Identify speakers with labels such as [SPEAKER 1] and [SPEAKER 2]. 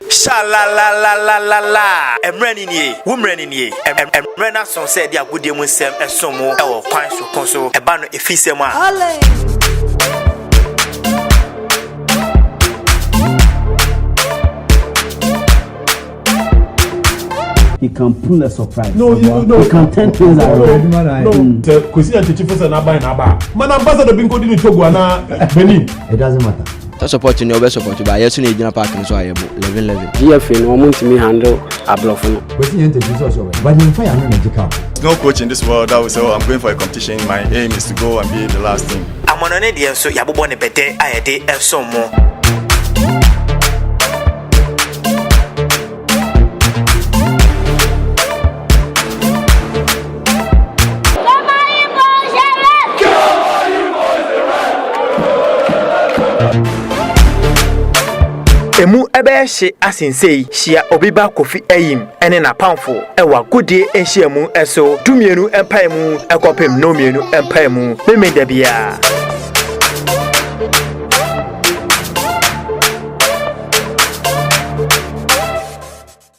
[SPEAKER 1] Sha la la la la la la. Emrani ni, wumrani ni. Emrana son said the AGODIE NHYIAMU esomo e wo kwan so konso e ba no efisem a.
[SPEAKER 2] He can pull a surprise.
[SPEAKER 3] No.
[SPEAKER 2] He can turn things around.
[SPEAKER 3] No. The Kwesi and Chief na buy na ba. Man ambassador bin coding in Togo na Benin.
[SPEAKER 2] It doesn't matter.
[SPEAKER 4] To support you, no support you, but yes, you need to park in so I 11.
[SPEAKER 5] GFA no want me handle a bluff.
[SPEAKER 2] Kwesi enter Jesus over. But in fire no magical.
[SPEAKER 6] No coach in this world that will say, oh, I'm going for a competition. My aim is to go and be the last thing.
[SPEAKER 1] Amonone de so yabobo ne bede ayede esomo. Emu ebe she asinsei shia obiba Kofi Eyim ene na pamfo ewa AGODIE NHYIAMU eso dumienu empaimu ekopem no mienu empaimu memedabia.